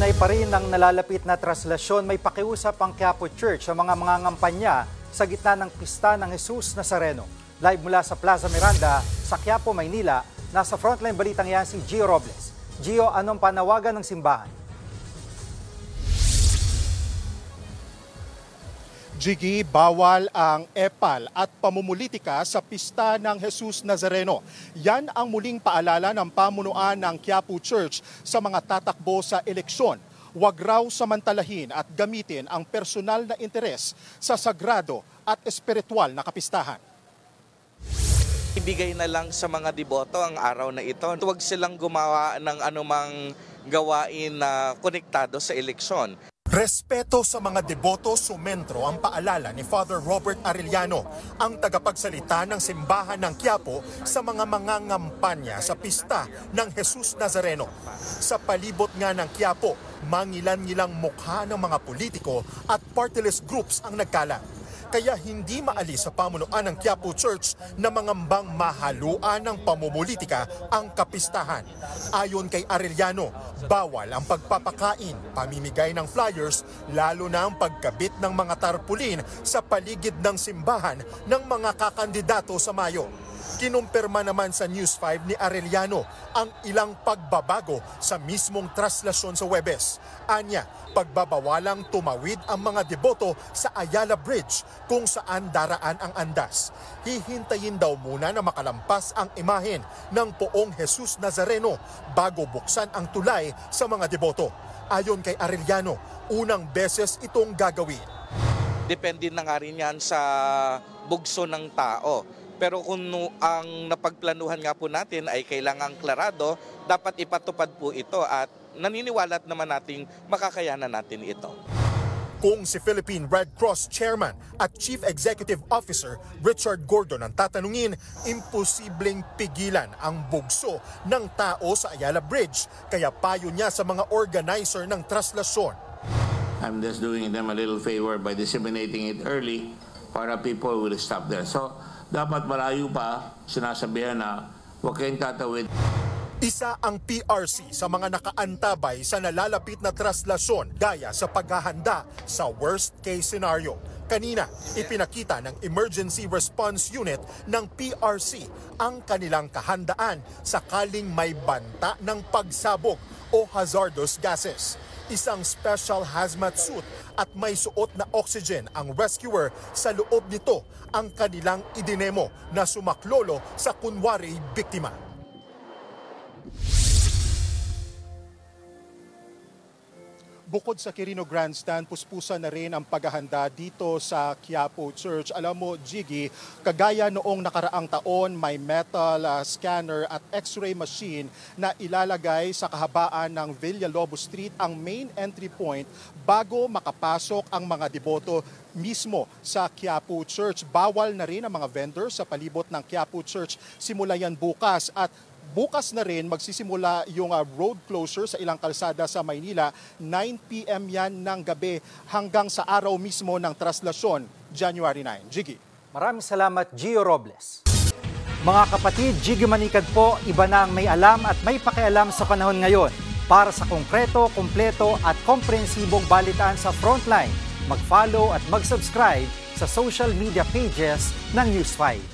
Hinay pa rin ng nalalapit na traslasyon, may pakiusap ang Quiapo Church sa mga mangangampanya sa gitna ng pista ng Jesus Nazareno. Live mula sa Plaza Miranda sa Quiapo, Maynila, nasa frontline balitang yan si Gio Robles. Gio, anong panawagan ng simbahan? Jiggy, bawal ang epal at pamumulitika sa pista ng Jesus Nazareno. Yan ang muling paalala ng pamunuan ng Quiapo Church sa mga tatakbo sa eleksyon. Huwag raw samantalahin at gamitin ang personal na interes sa sagrado at espiritual na kapistahan. Ibigay na lang sa mga deboto ang araw na ito. Huwag silang gumawa ng anumang gawain na konektado sa eleksyon. Respeto sa mga deboto, sumentro ang paalala ni Father Robert Arellano, ang tagapagsalita ng simbahan ng Quiapo sa mga mangangampanya sa pista ng Jesus Nazareno. Sa palibot nga ng Quiapo, mangilan-ngilang mukha ng mga politiko at party-list groups ang nagkalat. Kaya hindi maalis sa pamunuan ng Quiapo Church na mangambang mahaluan ng pamumulitika ang kapistahan. Ayon kay Arellano, bawal ang pagpapakain, pamimigay ng flyers, lalo na ang pagkabit ng mga tarpulin sa paligid ng simbahan ng mga kakandidato sa Mayo. Kinumpirma naman sa News 5 ni Arellano ang ilang pagbabago sa mismong traslasyon sa Huwebes. Anya, pagbabawalang tumawid ang mga deboto sa Ayala Bridge kung saan daraan ang andas. Hihintayin daw muna na makalampas ang imahen ng poong Jesus Nazareno bago buksan ang tulay sa mga deboto. Ayon kay Arellano, unang beses itong gagawin. Depende na nga rin yan sa bugso ng tao. Pero kung ang napagplanuhan nga po natin ay kailangang klarado, dapat ipatupad po ito at naniniwala naman nating makakayanan natin ito. Kung si Philippine Red Cross Chairman at Chief Executive Officer Richard Gordon ang tatanungin, imposibleng pigilan ang bugso ng tao sa Ayala Bridge. Kaya payo niya sa mga organizer ng traslasyon. I'm just doing them a little favor by disseminating it early para people will stop there. So, dapat malayo pa sinasabihan na huwag kayong tatawid. Isa ang PRC sa mga nakaantabay sa nalalapit na traslasyon gaya sa paghahanda sa worst case scenario. Kanina, ipinakita ng Emergency Response Unit ng PRC ang kanilang kahandaan sakaling may banta ng pagsabog o hazardous gases. Isang special hazmat suit at may suot na oxygen ang rescuer. Sa loob nito ang kanilang idinemo na sumaklolo sa kunwari biktima. Bukod sa Quirino Grandstand, puspusan na rin ang paghahanda dito sa Quiapo Church. Alam mo, Jiggy, kagaya noong nakaraang taon, may metal scanner at x-ray machine na ilalagay sa kahabaan ng Villalobos Street, ang main entry point, bago makapasok ang mga deboto mismo sa Quiapo Church. Bawal na rin ang mga vendors sa palibot ng Quiapo Church. Simula yan bukas at bukas na rin magsisimula yung road closure sa ilang kalsada sa Maynila. 9 p.m. yan ng gabi hanggang sa araw mismo ng traslasyon, January 9. Jiggy. Maraming salamat, Gio Robles. Mga kapatid, Jiggy Manikad po, iba na ang may alam at may pakialam sa panahon ngayon. Para sa konkreto, kumpleto at komprehensibong balitaan sa Frontline, mag-follow at mag-subscribe sa social media pages ng News 5.